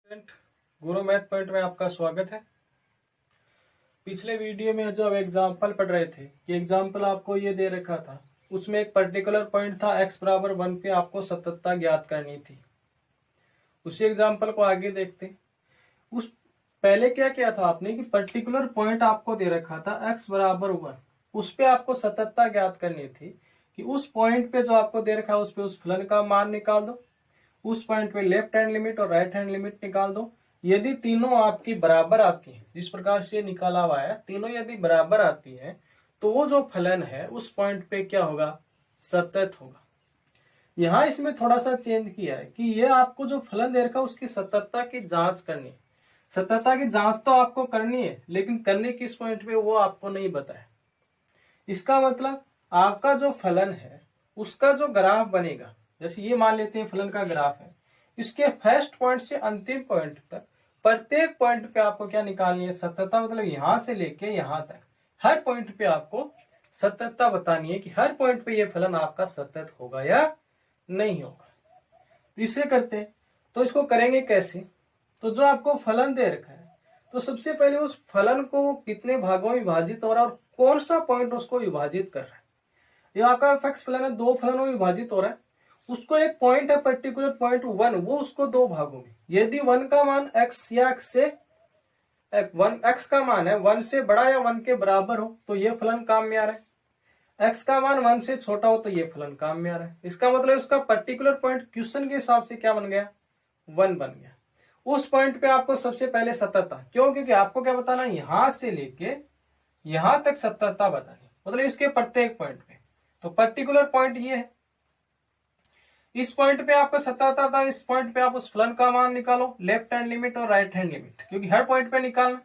Student, गुरु math point में आपका स्वागत है। पिछले वीडियो में जो अब एग्जाम्पल पढ़ रहे थे कि एग्जाम्पल आपको ये दे रखा था, उसमें एक पर्टिकुलर पॉइंट था x बराबर 1 पे आपको सततता ज्ञात करनी थी। उसी एग्जाम्पल को आगे देखते। उस पहले क्या किया था आपने कि पर्टिकुलर पॉइंट आपको दे रखा था x बराबर 1, उस पे आपको सततता ज्ञात करनी थी कि उस पॉइंट पे जो आपको दे रखा है उस पे उस फलन का मान निकाल दो, उस पॉइंट पे लेफ्ट हैंड लिमिट और राइट हैंड लिमिट निकाल दो। यदि तीनों आपकी बराबर आती है, जिस प्रकार से निकाला हुआ है, तीनों यदि बराबर आती है तो वो जो फलन है उस पॉइंट पे क्या होगा, सतत होगा। यहां इसमें थोड़ा सा चेंज किया है कि ये आपको जो फलन दे रखा है उसकी सततता की जांच करनी है। सततता की जांच तो आपको करनी है, लेकिन करनी किस पॉइंट पे वो आपको नहीं बताया। इसका मतलब आपका जो फलन है उसका जो ग्राफ बनेगा, जैसे ये मान लेते हैं फलन का ग्राफ है, इसके फर्स्ट पॉइंट से अंतिम पॉइंट तक प्रत्येक पॉइंट पे आपको क्या निकालनी है, सततता। मतलब यहां से लेके यहां तक हर पॉइंट पे आपको सततता बतानी है कि हर पॉइंट पे ये फलन आपका सतत होगा या नहीं होगा। तो इसे करते हैं, तो इसको करेंगे कैसे। तो जो आपको फलन दे रखा है, तो सबसे पहले उस फलन को कितने भागों में विभाजित हो रहा है और कौन सा पॉइंट उसको विभाजित कर रहा है। ये आपका एफ फलन है, दो फलनों में विभाजित हो रहा है। उसको एक पॉइंट है पर्टिकुलर पॉइंट 1, वो उसको दो भागों में, यदि 1 का मान x या x से x का मान है 1 से बड़ा या 1 के बराबर हो तो ये फलन काम में आ रहा है, x का मान 1 से छोटा हो तो ये फलन काम में आ रहा है। इसका मतलब इसका पर्टिकुलर पॉइंट क्वेश्चन के हिसाब से क्या बन गया, 1 बन गया। उस पॉइंट पे आपको सबसे पहले सततता, क्यों, क्योंकि आपको क्या बताना, यहां से लेके यहां तक सततता बतानी, मतलब इसके प्रत्येक पॉइंट पे। तो पर्टिकुलर पॉइंट ये है, इस पॉइंट पे आपका सततता था, इस पॉइंट पे आप उस फलन का मान निकालो, लेफ्ट हैंड लिमिट और राइट हैंड लिमिट, क्योंकि हर पॉइंट पे निकालना।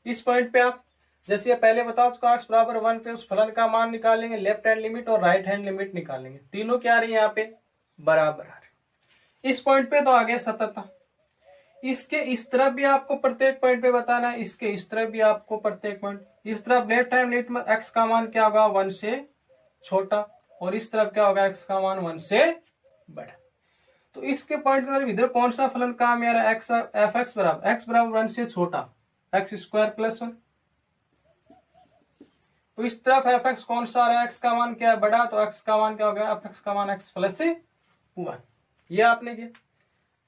इस पॉइंट पे आप जैसे ये पहले बता चुका, x बराबर 1 पे उस फलन का मान निकालेंगे, लेफ्ट हैंड लिमिट और राइट हैंड लिमिट निकालेंगे, तीनों क्या आ रही है यहाँ पे, बराबर आ रही। इस पॉइंट पे तो आ गया सततता। इसके इस तरफ भी आपको प्रत्येक पॉइंट पे बताना है, इसके इस तरफ भी आपको प्रत्येक पॉइंट, इस तरफ लेफ्ट हैंड लिमिट में x का मान क्या होगा, 1 से छोटा, और इस तरफ क्या होगा, x का मान 1 से बड़ा। तो इसके पॉइंट के इधर कौन सा फलन काम में आ रहा है, x बराबर 1 से छोटा x स्क्वायर प्लस 1। तो इस तरफ f(x) कौन सा आ रहा है, x का मान क्या है, बड़ा, तो x का मान क्या हो गया, f(x) का मान x प्लस 1। ये आपने किया।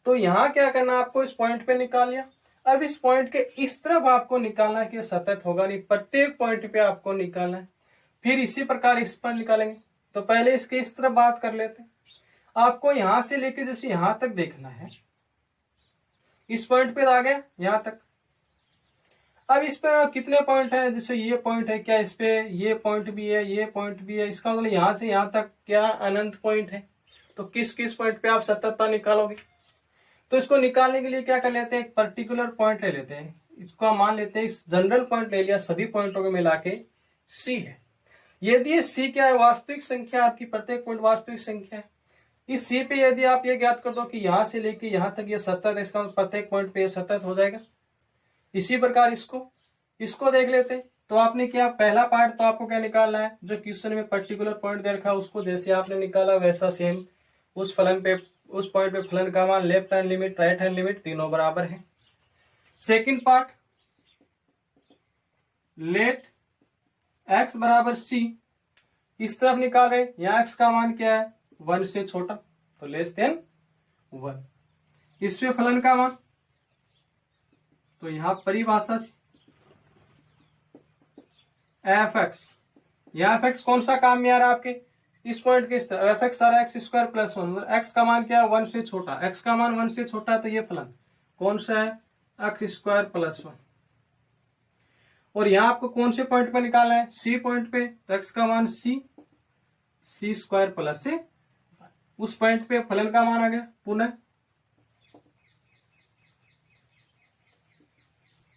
तो यहां क्या करना, आपको इस पॉइंट पे निकाल लिया। अब इस पॉइंट के इस तरफ आपको निकालना है कि सतत होगा नहीं, प्रत्येक पॉइंट पे आपको निकालना है। फिर इसी प्रकार इस पर निकालेंगे। तो पहले इसके इस तरफ बात कर लेते हैं। आपको यहां से लेके जैसे यहां तक देखना है, इस पॉइंट पे आ गया यहां तक। अब इस पे कितने पॉइंट है, जैसे ये पॉइंट है, क्या इस पे ये पॉइंट भी है, ये पॉइंट भी है, इसका मतलब यहां से यहां तक क्या अनंत पॉइंट है। तो किस किस पॉइंट पे आप सततता निकालोगे। तो इसको निकालने के लिए क्या कर लेते हैं, एक पर्टिकुलर पॉइंट ले लेते हैं, इसको हम मान लेते हैं, इस जनरल पॉइंट ले लिया, सभी पॉइंटों को मिला के सी है। यदि ये सी क्या है, वास्तविक संख्या, आपकी प्रत्येक पॉइंट वास्तविक संख्या है। इस सी पे यदि आप ये ज्ञात कर दो कि यहां से लेके यहां तक ये सतत है, इसका प्रत्येक पॉइंट पे ये सतत हो जाएगा। इसी प्रकार इसको देख लेते हैं। तो आपने क्या, पहला पार्ट तो आपको क्या निकालना है, जो क्वेश्चन में पर्टिकुलर पॉइंट दे रखा है उसको जैसे आपने निकाला वैसा सेम उस फलन पे, उस पॉइंट पे फलन का मान, left hand limit right hand limit तीनों बराबर है। सेकंड पार्ट, लेट x बराबर c, इस तरफ निकाल रहे, यहां x का मान क्या है, 1 से छोटा, तो लेस देन 1। इसमें फलन का मान, तो यहां परिभाषा से f(x), यहां f(x) कौन सा काम में आ रहा है आपके, इस पॉइंट के इस तरफ f(x) आ रहा है x स्क्वायर प्लस 1, x का मान क्या है, 1 से छोटा, x का मान 1 से छोटा है, तो ये फलन कौन सा है, x स्क्वायर प्लस 1। और यहां आपको कौन से पॉइंट पे निकालना है, c पॉइंट पे, तो x का मान c स्क्वायर प्लस 1। उस पॉइंट पे फलन का मान आ गया। पुनः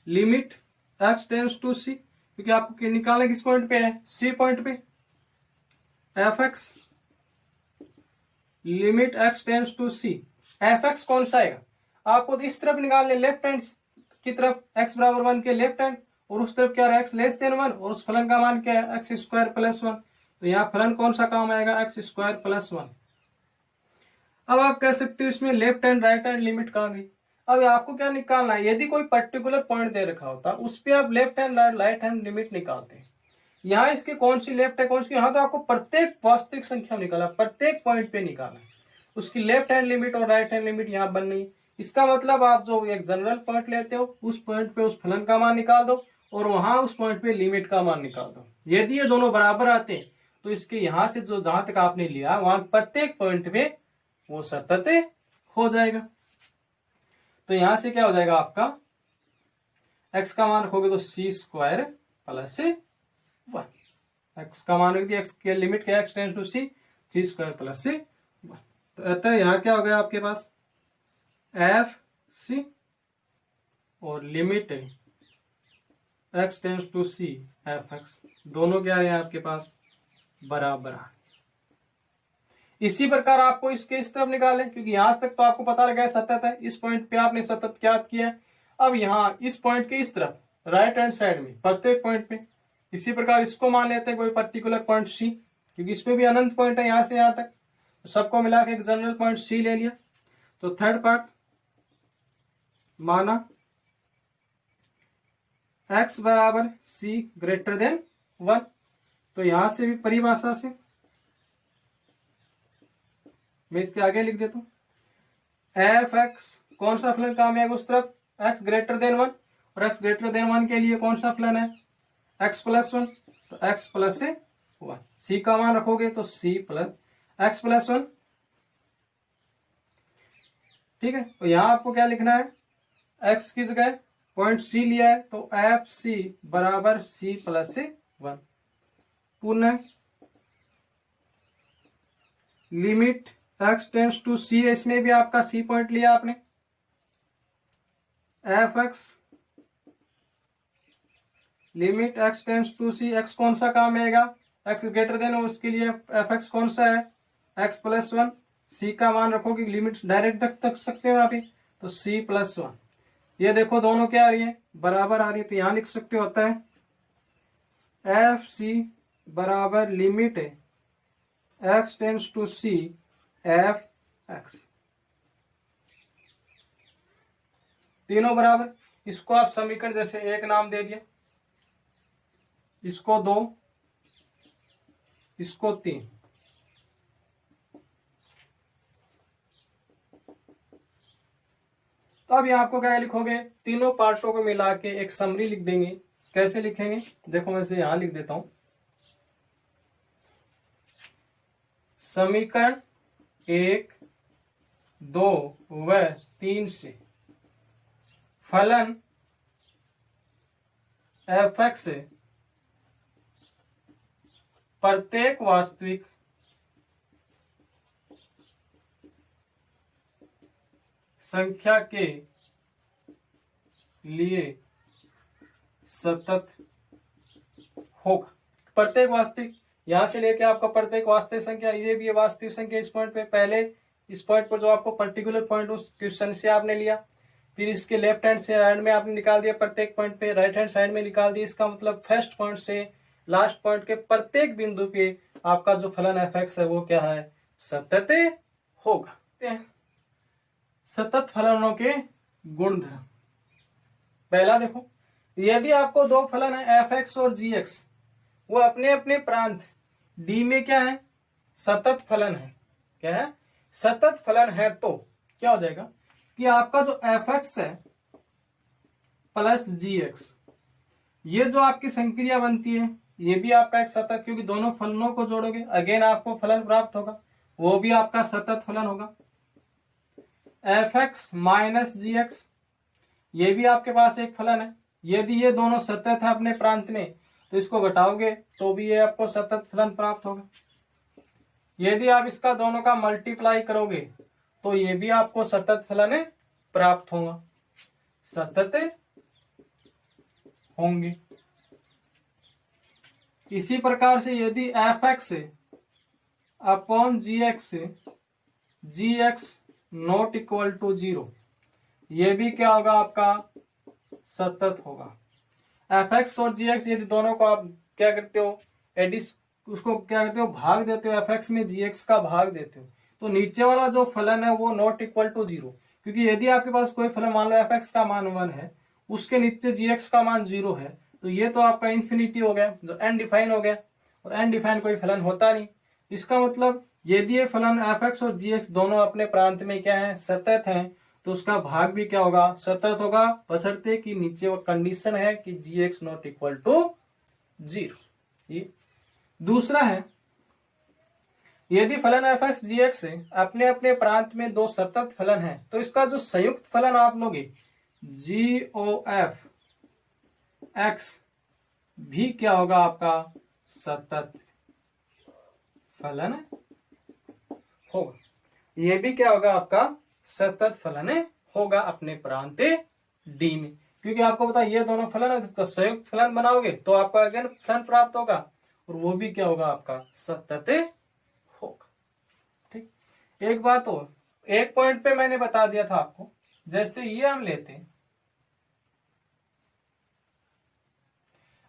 limit x tends to c, क्योंकि आपको निकालना किस पॉइंट पे है, c पॉइंट पे, f(x) limit x tends to c। f(x) कौन सा आएगा, आपको तो इस तरफ निकालने, लेफ्ट हैंड की तरफ x बराबर 1 के लेफ्ट हैंड, और उस तरफ क्या है, x लेस देन 1, और उस फलन का मान क्या है, x स्क्वायर प्लस 1। तो यहाँ फलन कौन सा काम आएगा, x स्क्वायर प्लस 1। अब आप कह सकते हो इसमें left hand right hand limit कहाँ गई। अब आपको क्या निकालना है, यदि कोई पर्टिकुलर पॉइंट दे रखा होता उस पर आप left hand right hand limit निकालते हैं। यहाँ इसकी कौन सी लेफ्ट है कौन सी, यहाँ तो आपको प्रत्येक वास्तविक संख्या निकाला, प्रत्येक पॉइंट पे निकाला, उसकी लेफ्ट हैंड लिमिट और राइट हैंड लिमिट यहाँ बन रही है। इसका मतलब आप जो एक जनरल पॉइंट लेते हो उस पॉइंट पे उस फलन का मान निकाल दो और वहां उस पॉइंट पे लिमिट का मान निकाल दो। यदि ये दोनों बराबर आते हैं तो इसके यहां से जो जहां तक आपने लिया वहां प्रत्येक पॉइंट पे वो सतत हो जाएगा। तो यहां से क्या हो जाएगा आपका x का मान रखोगे तो c स्क्वायर प्लस 1, x का मान रखिए, x के लिमिट क्या x tends to c square plus 1। तो अतः यहाँ क्या हो गया आपके पास एफ सी और limit x tends to c f x, दोनों क्या है आपके पास बराबर है। इसी प्रकार आपको इसके इस तरफ निकाले, क्योंकि यहां तक तो आपको पता लगा सतत है, इस पॉइंट पे आपने सतत ज्ञात किया है। अब यहाँ इस पॉइंट के इस तरफ राइट हैंड साइड में प्रत्येक पॉइंट पे इसी प्रकार इसको मान लेते हैं कोई पर्टिकुलर पॉइंट सी, क्योंकि इसमें भी अनंत पॉइंट है यहां से यहां तक, तो सबको मिला के एक जनरल पॉइंट सी ले लिया। तो थर्ड पार्ट माना x बराबर c ग्रेटर देन 1, तो यहां से भी परिभाषा से मैं इसके आगे लिख देता हूं एफ एक्स कौन सा फलन काम है उस तरफ x ग्रेटर देन 1, और x ग्रेटर देन 1 के लिए कौन सा फलन है x प्लस 1, तो x प्लस 1, c का मान रखोगे तो c प्लस x प्लस 1, ठीक है। तो यहां आपको क्या लिखना है x की जगह पॉइंट c लिया है तो एफ सी बराबर c प्लस 1। पुनः limit x tends to c, इसमें भी आपका c पॉइंट लिया आपने, f x limit x tends to c, x कौन सा काम आएगा x ग्रेटर देन, उसके लिए एफ एक्स कौन सा है x प्लस 1, c का मान रखोगे लिमिट डायरेक्ट रख सकते हो यहाँ पे, तो c प्लस 1। ये देखो दोनों क्या आ रही है बराबर आ रही है, तो यहां लिख सकते हो होता है एफ सी बराबर limit x tends to c f x, तीनों बराबर। इसको आप समीकरण जैसे एक नाम दे दिया, इसको 2, इसको 3। तो अब यहां आपको क्या लिखोगे, तीनों पार्टों को मिला के एक समरी लिख देंगे। कैसे लिखेंगे देखो, मैं इसे यहां लिख देता हूं। समीकरण 1, 2 व 3 से फलन एफ एक्स से प्रत्येक वास्तविक संख्या के लिए सतत होगा। प्रत्येक वास्तविक यहां से लेके आपका प्रत्येक वास्तविक संख्या, ये भी वास्तविक संख्या इस पॉइंट पे, पहले इस पॉइंट पर जो आपको पर्टिकुलर पॉइंट उस क्वेश्चन से आपने लिया, फिर इसके लेफ्ट हैंड साइड में आपने निकाल दिया प्रत्येक पॉइंट पे, राइट हैंड साइड में निकाल दिया। इसका मतलब फर्स्ट पॉइंट से लास्ट पॉइंट के प्रत्येक बिंदु पे आपका जो फलन एफ एक्स है वो क्या है सतत होगा। सतत फलनों के गुणधर्म, पहला देखो, यदि आपको दो फलन है एफ एक्स और जी एक्स, वो अपने अपने प्रांत डी में क्या है सतत फलन है, क्या है सतत फलन है, तो क्या हो जाएगा कि आपका जो एफ एक्स है प्लस जी एक्स, ये जो आपकी संक्रिया बनती है ये भी आपका एक सतत, क्योंकि दोनों फलनों को जोड़ोगे अगेन आपको फलन प्राप्त होगा, वो भी आपका सतत फलन होगा। एफ एक्स माइनस जी एक्स, ये भी आपके पास एक फलन है, यदि ये दोनों सतत है अपने प्रांत में तो इसको घटाओगे तो भी ये आपको सतत फलन प्राप्त होगा। यदि आप इसका दोनों का मल्टीप्लाई करोगे तो ये भी आपको सतत फलन प्राप्त होगा, सतत होंगे। इसी प्रकार से यदि f x upon g x not equal to 0, ये भी क्या होगा आपका सतत होगा। एफ एक्स और जी एक्स यदि दोनों को आप क्या करते हो एडिस, उसको क्या करते हो भाग देते हो, एफ एक्स में जी एक्स का भाग देते हो, तो नीचे वाला जो फलन है वो नॉट इक्वल टू 0, क्योंकि यदि आपके पास कोई फलन मान लो एफ एक्स का मान 1 है, उसके नीचे जी एक्स का मान 0 है, तो ये तो आपका इन्फिनिटी हो गया, जो एन डिफाइन हो गया, और एन डिफाइन कोई फलन होता नहीं। इसका मतलब यदि ये फलन एफ एक्स और जी एक्स दोनों अपने प्रांत में क्या है, सतत हैं, तो उसका भाग भी क्या होगा, सतत होगा, बशर्ते कि नीचे वो कंडीशन है कि जी एक्स नॉट इक्वल टू 0। दूसरा है, यदि फलन एफ एक्स जी एक्स अपने अपने प्रांत में दो सतत फलन है, तो इसका जो संयुक्त फलन आप लोगे जी ओ एफ एक्स भी क्या होगा, आपका सतत फलन होगा। ये भी क्या होगा, आपका सतत फलन होगा अपने प्रांत डी में, क्योंकि आपको पता है ये दोनों फलन है, इसका संयुक्त फलन बनाओगे तो आपका अगेन फलन प्राप्त होगा, और वो भी क्या होगा, आपका सतत होगा। ठीक, एक बात और, एक पॉइंट पे मैंने बता दिया था आपको, जैसे ये हम लेते हैं,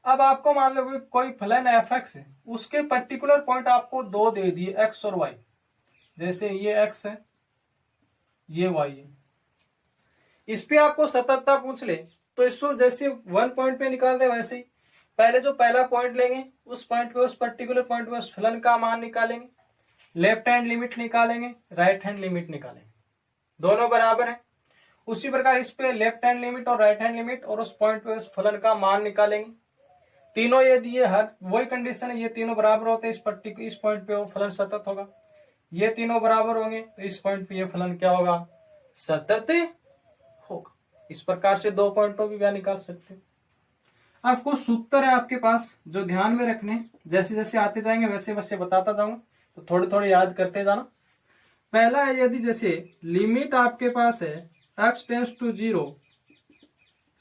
अब आपको मान लो कोई फलन एफ एक्स है, उसके पर्टिकुलर पॉइंट आपको दो दे दिए एक्स और वाई, जैसे ये एक्स है, ये वाई है, इस पे आपको सततता पूछ ले तो इसको जैसे 1 पॉइंट पे निकाल दे, वैसे ही पहले जो पहला पॉइंट लेंगे उस पॉइंट पे, उस पर्टिकुलर पॉइंट पे उस फलन का मान निकालेंगे, लेफ्ट हैंड लिमिट निकालेंगे, राइट हैंड लिमिट निकालेंगे, दोनों बराबर है। उसी प्रकार इस पे लेफ्ट हैंड लिमिट और राइट हैंड लिमिट और उस पॉइंट पे उस फलन का मान निकालेंगे, तीनों यदि ये हर वही कंडीशन है, ये तीनों बराबर होते हैं, इस पॉइंट पे वो फलन सतत होगा, ये तीनों बराबर होंगे तो इस पॉइंट पे ये फलन क्या होगा, सतत होगा। इस प्रकार से दो पॉइंटों की व्याख्या निकाल सकते हैं। अब कुछ सूत्र है आपके पास जो ध्यान में रखने, जैसे जैसे आते जाएंगे वैसे वैसे बताता जाऊंगा, तो थोड़े थोड़े याद करते जाना। पहला है, यदि जैसे लिमिट आपके पास है x tends to 0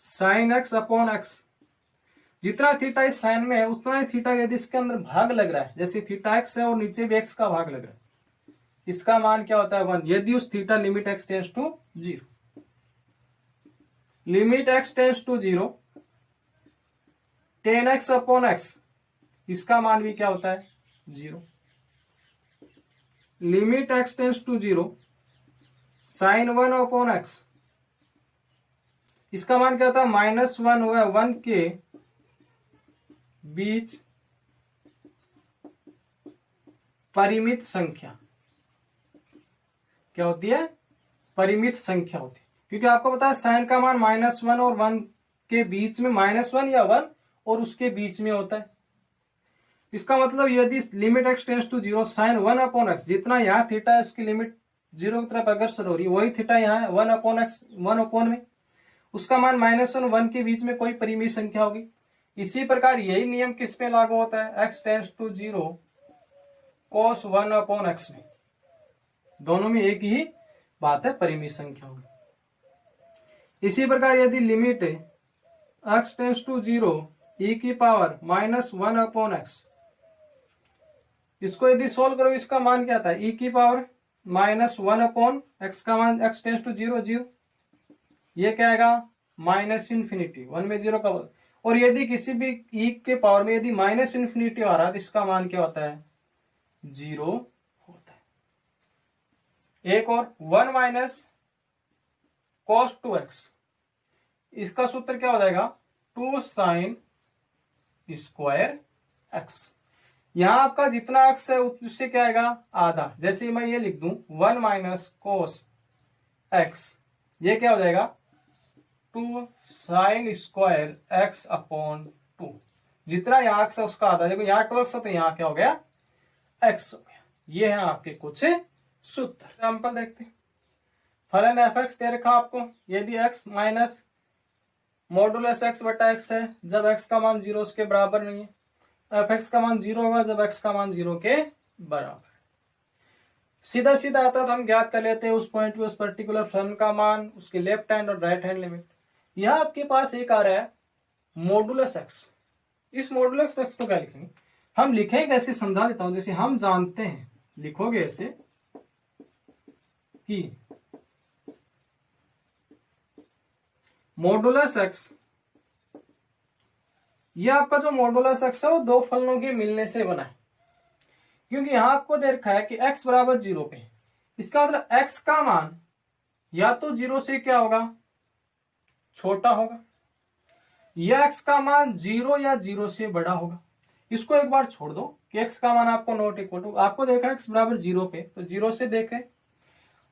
sine x upon x, जितना थीटा इस साइन में है उतना ही थीटा यदि इसके अंदर भाग लग रहा है, जैसे थीटा एक्स है और नीचे भी एक्स का भाग लग रहा है, इसका मान क्या होता है 1, यदि उस theta limit x tends to 0, limit x tends to 0 tan x upon x, इसका मान भी क्या होता है 0, limit x tends to 0 sine 1 upon x, इसका मान क्या होता है -1 हुआ 1 के बीच परिमित संख्या, क्या होती है, परिमित संख्या होती है, क्योंकि आपको पता है साइन का मान -1 और 1 के बीच में, -1 या 1 और उसके बीच में होता है। इसका मतलब यदि limit x tends to 0 sine 1 upon x, जितना यहाँ थीटा है उसकी लिमिट 0 की तरफ अग्रसर हो रही है, वही थीटा यहाँ है 1 अपॉन एक्स, 1 अपॉन में उसका मान -1 1 के बीच में कोई परिमित संख्या होगी। इसी प्रकार यही नियम किस पे लागू होता है, x tends to 0 cos 1 upon x में, दोनों में एक ही बात है, परिमित संख्या होगी। इसी प्रकार यदि limit x tends to 0 e की पावर -1 अपॉन एक्स, इसको यदि सोल्व करो इसका मान क्या था, e की पावर -1 अपॉन एक्स का मान x टेंस टू 0 0, ये क्या आएगा -इन्फिनिटी, 1 में 0 का, और यदि किसी भी e के पावर में यदि -इन्फिनिटी आ रहा है तो इसका मान क्या होता है 0 होता है। एक और 1 माइनस cos 2x, इसका सूत्र क्या हो जाएगा 2 साइन स्क्वायर x, यहां आपका जितना x है उससे क्या आएगा आधा, जैसे मैं ये लिख दूं 1 माइनस cos x, ये क्या हो जाएगा 2 साइन स्क्वायर x अपॉन 2, जितना यहाँ x है उसका आधा, देखो यहाँ 2x है तो यहाँ क्या हो गया x हो गया। ये है आपके कुछ सूत्र। एग्जाम्पल देखते हैं, फलन एफ एक्स दे रखा आपको, यदि x माइनस मॉडुलस x बटा x है जब x का मान 0 उसके बराबर नहीं है, एफ एक्स का मान 0 होगा जब x का मान 0 के बराबर। सीधा सीधा आता तो हम ज्ञात कर लेते हैं उस पॉइंट पे उस पर्टिकुलर फलन का मान, उसके लेफ्ट हैंड और राइट हैंड लिमिट। यहां आपके पास एक आ रहा है मॉडुलस x, इस मॉडुलस x को क्या लिखेंगे, हम लिखेंगे ऐसे, समझा देता हूं, जैसे हम जानते हैं, लिखोगे ऐसे कि मॉडुलस x, ये आपका जो मॉडुलस x है वो दो फलनों के मिलने से बना है, क्योंकि यहां आपको दे रखा है कि x बराबर 0 पे, इसका मतलब x का मान या तो 0 से क्या होगा, छोटा होगा, या x का मान 0 या 0 से बड़ा होगा। इसको एक बार छोड़ दो कि x का मान आपको नॉट इक्वल टू, आपको देखा x बराबर 0 पे, तो 0 से देखें,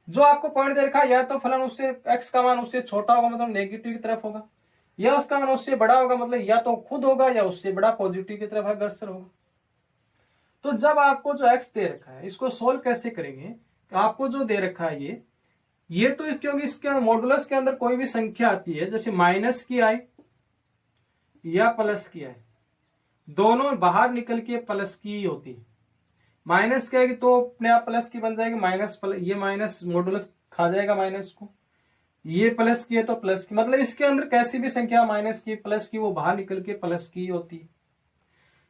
जो आपको पॉइंट दे रखा है या तो फलन उससे x का मान उससे छोटा होगा मतलब नेगेटिव की तरफ होगा, या उसका मान उससे बड़ा होगा मतलब या तो खुद होगा या उससे बड़ा पॉजिटिव की तरफ अग्रसर होगा। तो जब आपको जो x दे रखा है इसको सोल्व कैसे करेंगे, आपको जो दे रखा है ये तो क्योंकि इसके मॉडुलस के अंदर कोई भी संख्या आती है जैसे माइनस की आई या प्लस की आई, दोनों बाहर निकल के प्लस की होती है। माइनस की आएगी तो अपने आप प्लस की बन जाएगी, माइनस ये माइनस मॉडुलस खा जाएगा माइनस को, ये प्लस की है तो प्लस की, मतलब इसके अंदर कैसी भी संख्या माइनस की प्लस की वो बाहर निकल के प्लस की होती है।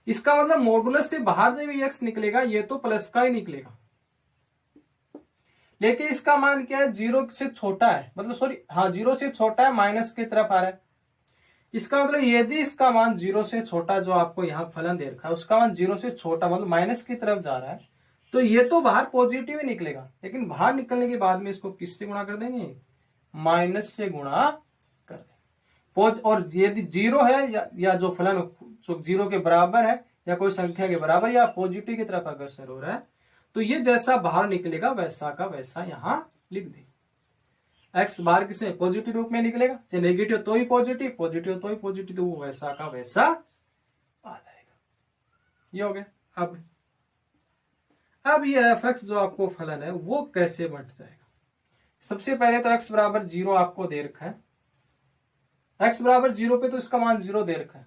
इसका मतलब मॉडुलस से बाहर जो भी एक्स निकलेगा ये तो प्लस का ही निकलेगा, लेकिन इसका मान क्या है, 0 से छोटा है, मतलब सॉरी हाँ 0 से छोटा है, माइनस की तरफ आ रहा है। इसका मतलब यदि इसका मान 0 से छोटा जो आपको यहाँ फलन दे रखा है उसका मान 0 से छोटा मतलब माइनस की तरफ जा रहा है, तो ये तो बाहर पॉजिटिव ही निकलेगा, लेकिन बाहर निकलने के बाद में इसको किससे गुणा कर देंगे, माइनस से गुणा कर देंगे। और यदि 0 है या जो फलन जो 0 के बराबर है या कोई संख्या के बराबर या पॉजिटिव की तरफ अग्रसर हो रहा है, तो ये जैसा बाहर निकलेगा वैसा का वैसा यहां लिख दे। एक्स बाहर किसे पॉजिटिव रूप में निकलेगा, चाहे नेगेटिव तो ही पॉजिटिव, पॉजिटिव तो ही पॉजिटिव, तो वो वैसा का वैसा आ जाएगा। ये हो गया। अब ये एफ एक्स जो आपको फलन है वो कैसे बंट जाएगा। सबसे पहले तो एक्स बराबर 0 आपको दे रखा है, एक्स बराबर 0 पे तो इसका मान 0 दे रखा है,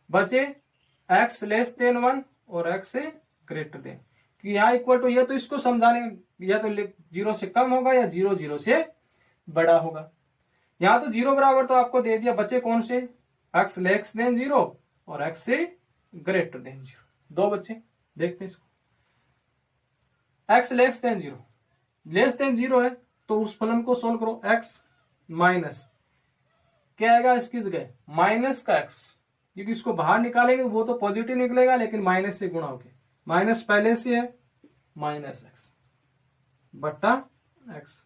बचे एक्स लेस देन 1 और एक्स से ग्रेटर देन, कि यहाँ इक्वल टू, ये तो इसको समझाने या तो 0 से कम होगा या 0 0 से बड़ा होगा। यहां तो 0 बराबर तो आपको दे दिया, बचे कौन से, एक्स लेस देन 0 और एक्स से ग्रेटर देन 0, दो बच्चे देखते हैं इसको। X less than 0, less than 0 है तो उस फलन को सोल्व करो, एक्स माइनस क्या आएगा इसकी जगह माइनस का एक्स, क्योंकि इसको बाहर निकालेंगे वो तो पॉजिटिव निकलेगा लेकिन माइनस से गुणा होके, माइनस पहले से है माइनस एक्स बट्टा एक्स,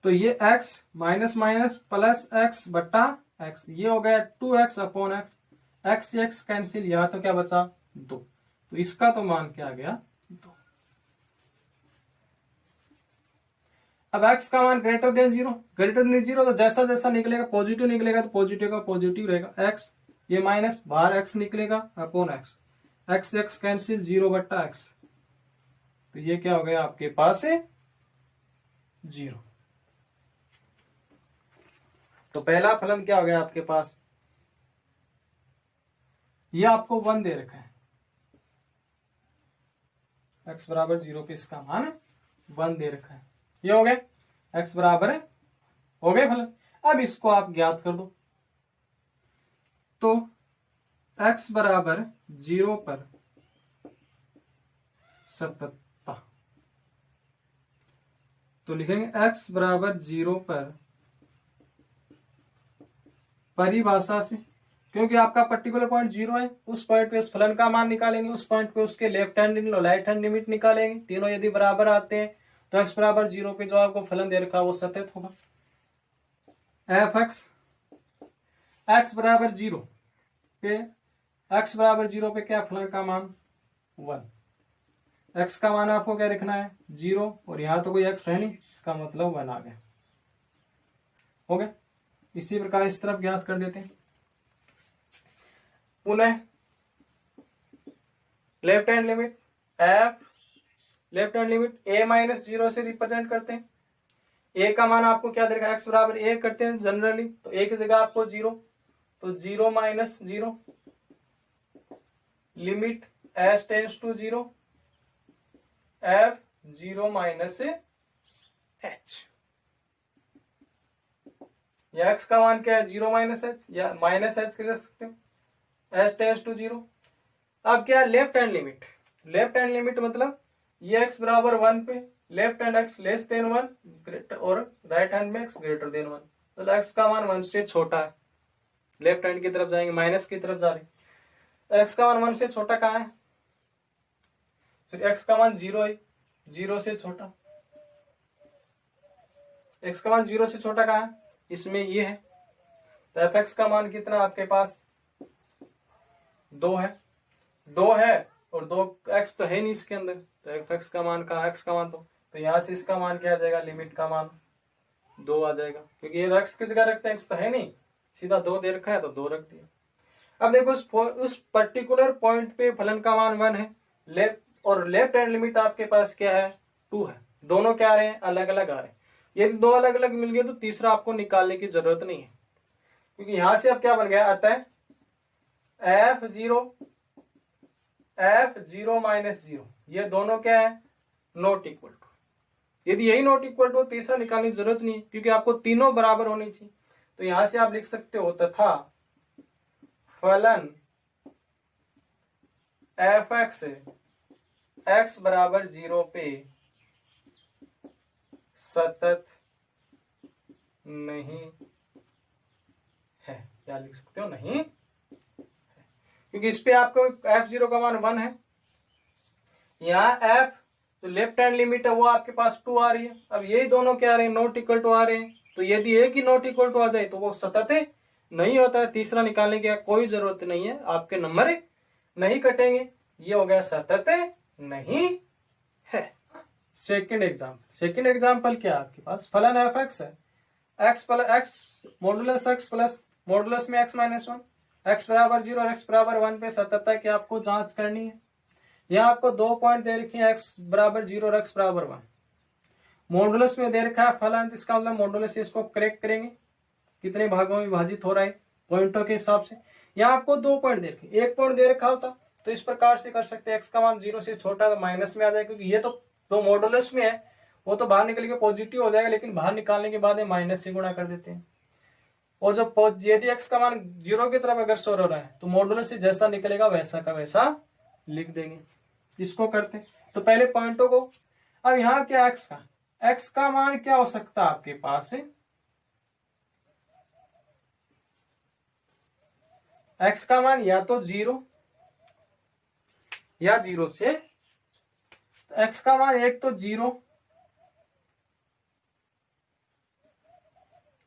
तो ये x minus minus plus x बट्टा एक्स, ये हो गया 2x अपॉन एक्स, एक्स से एक्स कैंसिल, यहां तो क्या बचा 2, तो इसका तो मान क्या आ गया 2। अब x का मान ग्रेटर देन 0, ग्रेटर देन 0 तो जैसा जैसा निकलेगा पॉजिटिव निकलेगा तो पॉजिटिव का पॉजिटिव रहेगा, x ये माइनस बाहर x निकलेगा अपॉन एक्स, एक्स से एक्स कैंसिल 0 बट्टा एक्स, तो ये क्या हो गया आपके पास है 0। तो पहला फलन क्या हो गया आपके पास, ये आपको 1 दे रखा है, x बराबर 0 पे इसका मान 1 दे रखा है, ये हो गया x बराबर है, हो गए फलन। अब इसको आप ज्ञात कर दो, तो x बराबर 0 पर सततता, तो लिखेंगे x बराबर 0 पर परिभाषा से, क्योंकि आपका पर्टिकुलर पॉइंट 0 है, उस पॉइंट पे उस फलन का मान निकालेंगे, उस पॉइंट पे उसके left hand right hand limit निकालेंगे, तीनों यदि बराबर आते हैं तो x बराबर 0 पे जो आपको फलन दे रखा है वो सतत होगा। एफ एक्स बराबर 0 पे, x बराबर 0 पे क्या फलन का मान 1, x का मान आपको क्या लिखना है 0, और यहां तो कोई x है नहीं, इसका मतलब 1 आ गया, हो गया। इसी प्रकार इस तरफ ज्ञात कर देते हैं, पुनः left hand limit F, left hand limit a minus 0 से रिप्रेजेंट करते हैं, a का मान आपको क्या देगा x बराबर a करते हैं जनरली, तो a की जगह आपको 0, तो 0 minus 0 limit s tends to 0 f 0 minus h, या x का मान क्या है 0 माइनस h या माइनस h कर सकते हो, s टेंस टू 0। अब क्या left hand limit, left hand limit मतलब ये x बराबर 1 पे left hand x less than 1 greater और राइट हैंड में x ग्रेटर देन 1, तो x का मान 1 से छोटा है, लेफ्ट हैंड की तरफ जाएंगे माइनस की तरफ जा रहे, तो x का मान 1 से छोटा कहाँ है, फिर x का मान 0 है, 0 से छोटा, x का मान 0 से छोटा कहाँ है, इसमें ये है। तो f(x) का मान कितना आपके पास 2 है, 2 है और 2x तो है नहीं इसके अंदर, तो f(x) का मान कहाँ, x का मान तो यहां से इसका मान क्या आ जाएगा, लिमिट का मान 2 आ जाएगा, क्योंकि ये x किस जगह रखते हैं, x तो है नहीं, सीधा 2 दे रखा है तो 2 रख दिया। अब देखो उस पर्टिकुलर पॉइंट पे फलन का मान 1 है, लेफ्ट और लेफ्ट हैंड लिमिट आपके पास क्या है, 2 है। दोनों क्या आ रहे हैं, अलग अलग आ रहे हैं। यदि दो अलग अलग मिल गए तो तीसरा आपको निकालने की जरूरत नहीं है, क्योंकि यहां से अब क्या बन गया, अतः f0 माइनस 0 ये दोनों क्या है, नॉट इक्वल टू। यदि यही नॉट इक्वल टू, तीसरा निकालने की जरूरत नहीं है, क्योंकि आपको तीनों बराबर होनी चाहिए। तो यहां से आप लिख सकते हो तथा फलन f(x) x बराबर 0 पे सतत नहीं है। क्या लिख सकते हो, नहीं है, क्योंकि इस पे आपको f0 का मान 1 है, यहाँ f तो लेफ्ट हैंड लिमिट है वो आपके पास 2 आ रही है। अब यही दोनों क्या आ रहे हैं, नॉट इक्वल टू आ रहे हैं। तो यदि एक ही नॉट इक्वल टू आ जाए तो वो सतत नहीं होता है, तीसरा निकालने की कोई जरूरत नहीं है, आपके नंबर नहीं कटेंगे। ये हो गया सतत नहीं है। सेकंड एग्जाम्पल क्या है आपके पास, फलन f(x) है, x plus x modulus x plus modulus में x माइनस 1, x बराबर 0 और x बराबर 1 पे सततता की आपको जांच करनी है। यहाँ आपको 2 पॉइंट दे रखे हैं, x बराबर 0 और x बराबर 1। मॉडुलस में दे रखा है फलन, इसका मतलब मॉडुलस इसको करेक्ट करेंगे, कितने भागों में विभाजित हो रहा है पॉइंटों के हिसाब से। यहाँ आपको 2 पॉइंट दे रखे, 1 पॉइंट दे रखा होता तो इस प्रकार से कर सकते हैं, x का मान 0 से छोटा तो माइनस में आ जाए, क्योंकि ये तो मॉडुलस में है, वो तो बाहर निकल के पॉजिटिव हो जाएगा, लेकिन बाहर निकालने के बाद माइनस से गुणा कर देते हैं। और जब यदि x का मान 0 की तरफ अगर शोर हो रहा है तो मॉडुलस से जैसा निकलेगा वैसा का वैसा लिख देंगे। इसको करते हैं तो पहले पॉइंटों को। अब यहाँ क्या x का मान क्या हो सकता है आपके पास है, x का मान या तो 0 या 0 से, तो x का मान एक तो 0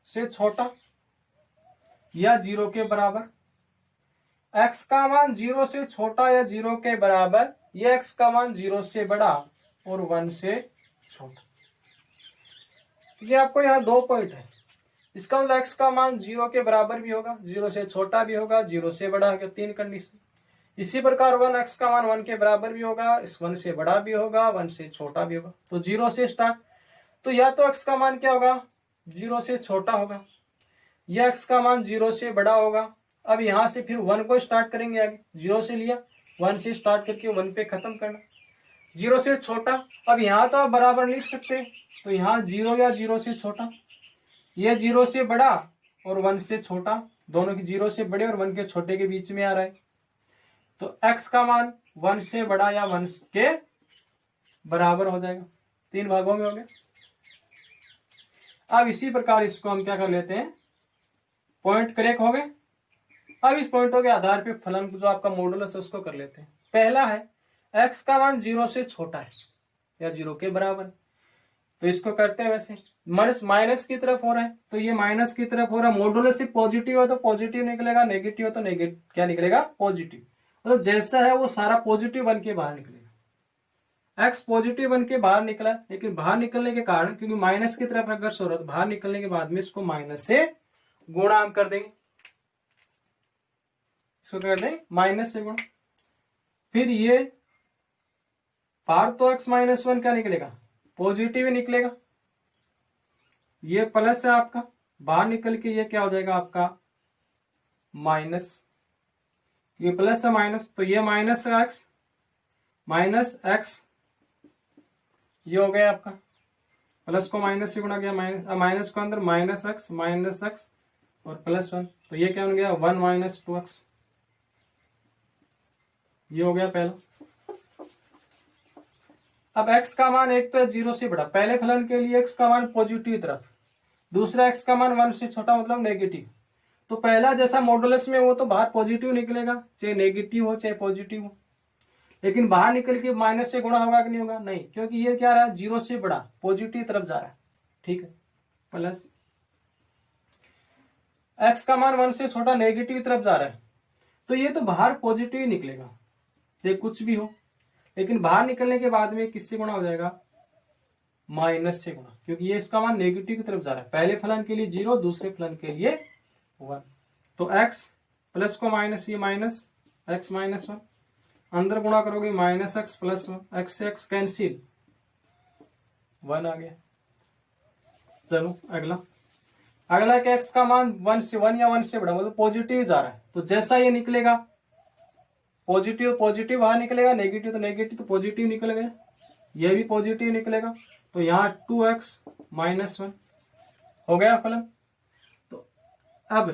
से छोटा या 0 के बराबर। x का मान 0 से छोटा या 0 के बराबर, या x का मान 0 से बड़ा और 1 से छोटा। ये आपको यहाँ 2 पॉइंट है, इसका मतलब x का मान 0 के बराबर भी होगा, 0 से छोटा भी होगा, 0 से बड़ा होगा, 3 कंडीशन। इसी प्रकार 1x का मान 1 के बराबर भी होगा, इस 1 से बड़ा भी होगा, 1 से छोटा भी होगा। तो 0 से स्टार्ट, तो या तो x का मान क्या होगा, 0 से छोटा होगा, या x का मान 0 से बड़ा होगा। अब यहां से फिर 1 को स्टार्ट करेंगे, आगे 0 से लिया, 1 से स्टार्ट करके 1 पे खत्म करना, 0 से छोटा। अब यहां तो आप बराबर लिख सकते, तो यहाँ 0 या 0 से छोटा, ये 0 से बड़ा और 1 से छोटा, दोनों की 0 से बड़े और 1 के छोटे के बीच में आ रहा है। तो x का मान 1 से बड़ा या 1 के बराबर हो जाएगा, 3 भागों में हो गया। अब इसी प्रकार इसको हम क्या कर लेते हैं, पॉइंट करेक्ट हो गए। अब इस पॉइंटों के आधार पे फलन जो आपका मॉडुलस है उसको कर लेते हैं। पहला है x का मान 0 से छोटा है या 0 के बराबर, तो इसको करते हैं वैसे, माइनस की तरफ हो रहा है तो ये माइनस की तरफ हो रहा है। मॉडुलस से पॉजिटिव है तो पॉजिटिव निकलेगा, नेगेटिव है तो नेगेटिव क्या निकलेगा, पॉजिटिव। मतलब जैसा है वो सारा पॉजिटिव बन के बाहर निकलेगा। x पॉजिटिव बन के बाहर निकला, लेकिन बाहर निकलने के कारण, क्योंकि माइनस की तरफ अगर सूरत, बाहर निकलने के बाद में इसको माइनस से गुणा हम कर देंगे, इसको कर देंगे माइनस से गुणा। फिर ये बाहर तो x माइनस 1 क्या निकलेगा, पॉजिटिव ही निकलेगा। ये प्लस है आपका, बाहर निकल के ये क्या हो जाएगा आपका माइनस, ये प्लस है माइनस, तो ये माइनस है x माइनस x, ये हो गया आपका, प्लस को माइनस से गुणा किया, माइनस को अंदर माइनस x और प्लस 1, तो ये क्या बन गया 1 माइनस 2x, ये हो गया पहला। अब x का मान एक तो 0 से बड़ा, पहले फलन के लिए x का मान पॉजिटिव तरफ, दूसरा x का मान 1 से छोटा मतलब नेगेटिव। तो पहला जैसा मॉडुलस में वो तो बाहर पॉजिटिव निकलेगा, चाहे नेगेटिव हो चाहे पॉजिटिव हो, लेकिन बाहर निकल के माइनस से गुणा होगा कि नहीं होगा, नहीं, क्योंकि ये क्या रहा है 0 से बड़ा, पॉजिटिव तरफ जा रहा है। ठीक है, प्लस x का मान 1 से छोटा नेगेटिव तरफ जा रहा है तो ये तो बाहर पॉजिटिव ही निकलेगा, ये कुछ भी हो, लेकिन बाहर निकलने के बाद में किससे गुणा हो जाएगा, माइनस से गुणा, क्योंकि ये इसका मान नेगेटिव की तरफ जा रहा है। पहले फलन के लिए 0, दूसरे फलन के लिए 1। तो x प्लस को माइनस, ये माइनस x माइनस 1, अंदर गुणा करोगे माइनस x प्लस 1, x से x कैंसिल, 1 आ गया। चलो अगला कि x का मान 1 से 1 या 1 से बड़ा, मतलब पॉजिटिव जा रहा है, तो जैसा ये निकलेगा पॉजिटिव पॉजिटिव बाहर निकलेगा, नेगेटिव तो नेगेटिव तो पॉजिटिव निकल गया, ये भी पॉजिटिव निकलेगा, तो यहाँ 2x माइनस 1 हो गया फलन। तो अब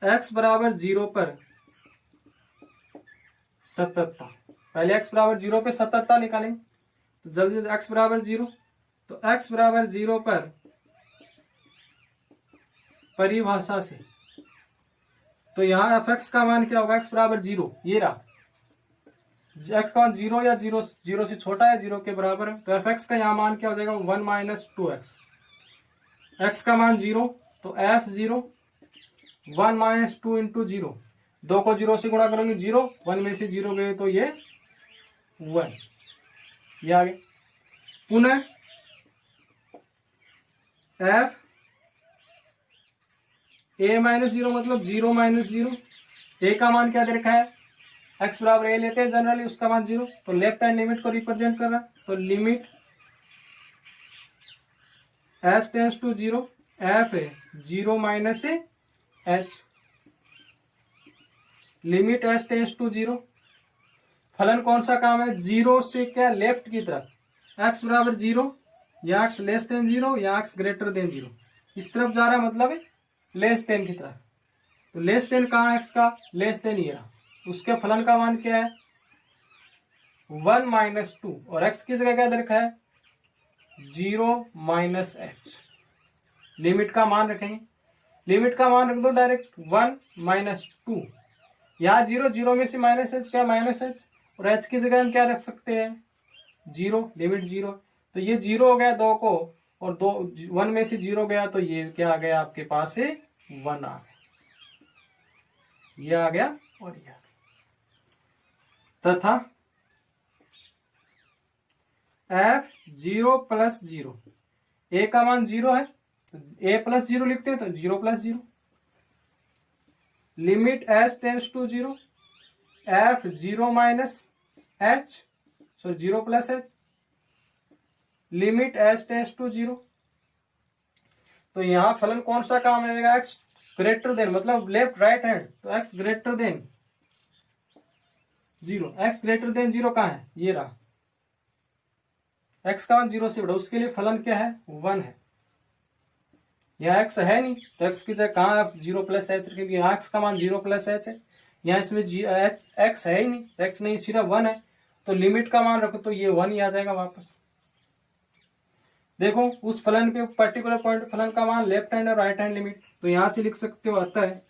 x बराबर 0 पर 77, पहले x बराबर 0 पे 77 निकालेंगे, तो जल्दी x बराबर 0, तो x बराबर 0 पर परिभाषा से, तो यहां fx का मान क्या होगा, x बराबर 0, ये रहा, x का मान 0 या 0 से छोटा है, 0 के बराबर है, तो fx का यहाँ मान क्या हो जाएगा, 1 माइनस 2x, x का मान 0, तो f0 1 माइनस 2 इंटू 0, 2 को 0 से गुणा करोगे 0, 1 में से 0 गए तो ये 1, ये आ गया। पुनः f a माइनस 0 मतलब 0 माइनस 0, a का मान क्या दे रखा है, x बराबर a लेते हैं जनरली, उसका मान 0, तो लेफ्ट हैंड लिमिट को रिप्रेजेंट कर रहा है, तो limit s tends to 0, f है 0 minus h, limit s tends to 0, फलन कौन सा काम है, 0 से क्या लेफ्ट की तरफ, x बराबर 0 या x लेस देन 0 या x ग्रेटर देन 0, इस तरफ जा रहा है, मतलब लेस देन की तरफ, तो लेस देन कहाँ है x का, लेस देन ये रहा, उसके फलन का मान क्या है 1 माइनस 2, और x की जगह क्या दे रखा है 0 माइनस h, लिमिट का मान रखेंगे, लिमिट का मान रख दो डायरेक्ट 1 माइनस 2, यहाँ 0 0 में से माइनस h, क्या माइनस h, और h की जगह हम क्या रख सकते हैं 0, लिमिट 0, तो ये 0 हो गया 2 को, और 1 में से 0 गया तो ये क्या आ गया आपके पास से 1 आ गया, ये आ गया और ये आ गया, तथा f 0 प्लस 0, a का मान 0 है, a प्लस 0 लिखते हैं तो 0 plus 0, limit s tends to 0, f 0 minus h, so 0 plus h, limit s tends to 0, तो यहां फलन कौन सा काम रहेगा, x ग्रेटर देन, मतलब लेफ्ट राइट हैंड, तो x greater than 0, x greater than 0 कहां है, ये रहा, x का मान 0 से बड़ा, उसके लिए फलन क्या है 1 है, यहाँ x है नहीं तो x की जगह कहां आप 0 प्लस h रखेंगे, यहाँ x का मान 0 प्लस h है, यहाँ इसमें x है ही नहीं, तो x नहीं सिर्फ 1 है, तो लिमिट का मान रखो तो ये 1 ही आ जाएगा वापस। देखो उस फलन पे पर्टिकुलर पॉइंट फलन का मान लेफ्ट हैंड और राइट हैंड लिमिट, तो यहां से लिख सकते हो, आता है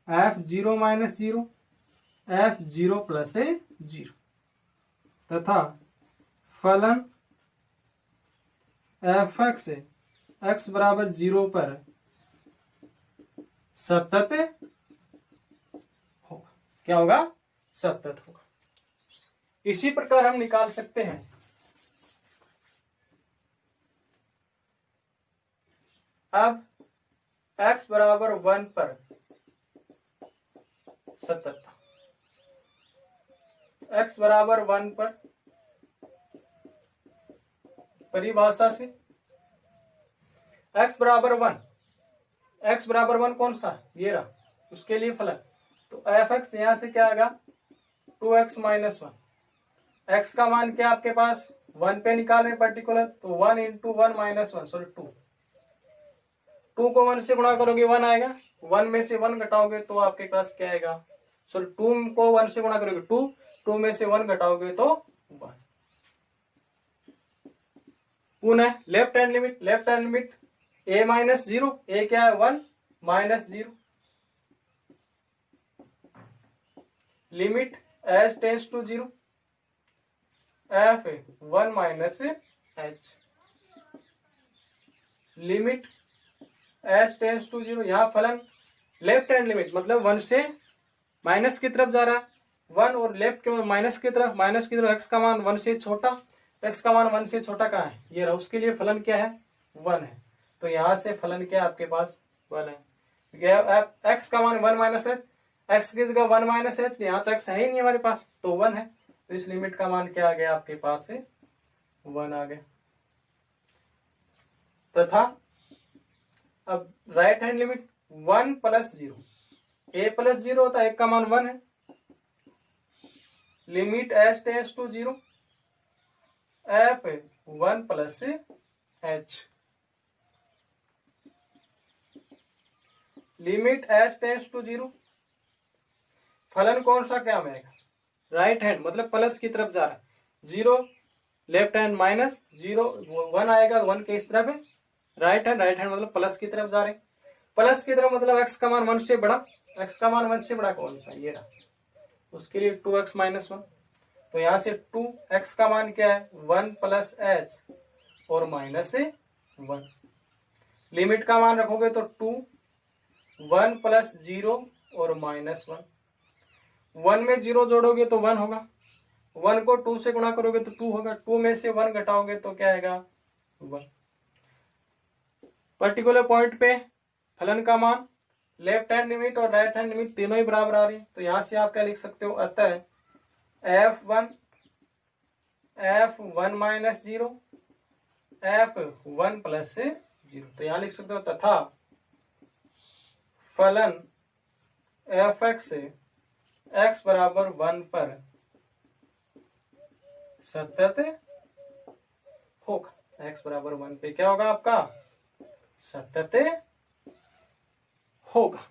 f0 माइनस 0, f0 प्लस 0, तथा फलन fx से x बराबर 0 पर सतत होगा, क्या होगा, सतत होगा। इसी प्रकार हम निकाल सकते हैं अब x बराबर 1 पर सतत, x बराबर 1 पर परिभाषा से x बराबर 1 कौन सा, ये रहा, उसके लिए फलन, तो fx यहां से क्या आएगा 2x माइनस 1, x का मान क्या आपके पास 1 पे निकाल रहे पर्टिकुलर, तो 1 इंटू 1 माइनस 1, सॉरी 2 को 1 से गुणा करोगे 1 आएगा, 1 में से 1 घटाओगे तो आपके पास क्या आएगा, सॉरी 2 को 1 से गुणा करोगे 2 में से 1 घटाओगे तो 1। पुनः left hand limit a minus 0, a क्या है 1 minus 0, limit s tends to 0, F 1 minus h, limit H tends to 0। यहाँ फलन लेफ्ट हैंड लिमिट मतलब 1 से माइनस की तरफ जा रहा है, 1 और लेफ्ट के माइनस की तरफ एक्स का मान 1 से छोटा, एक्स का मान 1 से छोटा कहाँ है, ये रहा, उसके लिए फलन क्या है 1 है। तो यहां से फलन क्या आपके पास 1 है। एक्स का मान 1 माइनस एच, एक्स की जगह 1 माइनस एच, यहाँ तो एक्स है ही नहीं हमारे पास तो 1 है, तो इस लिमिट का मान क्या आ गया आपके पास से 1 आ गया। तथा अब right hand limit 1 plus 0, A plus 0 होता है, एक का मान 1 है, limit H tends to 0 F 1 plus H, limit H tends to 0, फलन कौन सा क्या आएगा राइट हैंड मतलब प्लस की तरफ जा रहा है, 0 लेफ्ट हैंड माइनस 0 1 आएगा, 1 के इस तरफ है, राइट हैंड मतलब प्लस की तरफ जा रहे, प्लस की तरफ मतलब एक्स का मान 1 से बड़ा, एक्स का मान 1 से बड़ा कौन सा ये रहा, उसके लिए 2x माइनस 1, तो यहां से 2x का मान क्या है 1 प्लस एच और माइनस 1, लिमिट का मान रखोगे तो 2 1 प्लस 0 और माइनस 1, 1 में 0 जोड़ोगे तो 1 होगा, 1 को 2 से गुणा करोगे तो 2 होगा, 2 में से 1 घटाओगे तो क्या आएगा 1। पर्टिकुलर पॉइंट पे फलन का मान लेफ्ट हैंड लिमिट और राइट हैंड लिमिट तीनों ही बराबर आ रही है, तो यहां से आप क्या लिख सकते हो, अतः f1 माइनस 0 f1 प्लस 0, तो यहां लिख सकते हो तथा फलन fx x बराबर 1 पर सतत होगा, x बराबर 1 पे क्या होगा आपका सतत होगा।